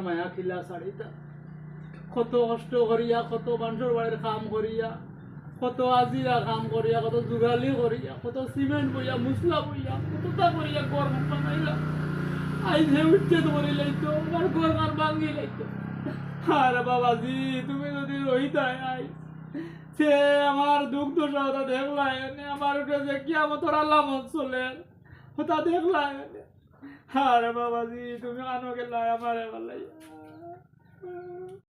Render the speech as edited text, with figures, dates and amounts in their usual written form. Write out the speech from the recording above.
আপনার মায়া খিলা শাড়িটা কত কষ্ট করিয়া কত মানুষের বাড়ির কাম করিয়া কত আজিরা কাম করিয়া কত জুগালি করিয়া কত সিমেন্ট বইয়া মুসলা বইয়া কতটা করিয়া ঘর বানাইলা আই যে উচ্ছেদ করে লাইতো আমার ঘর ঘর ভাঙ্গি লাইতো আরে বাবাজি তুমি যদি রহিতাই আই সে আমার দুঃখ দশা দেখলাই আমার উঠে যে কি আমার তোরা লামত চলে ওটা দেখলাই আরে বাবাজি তুমি আনো গেলাই আমার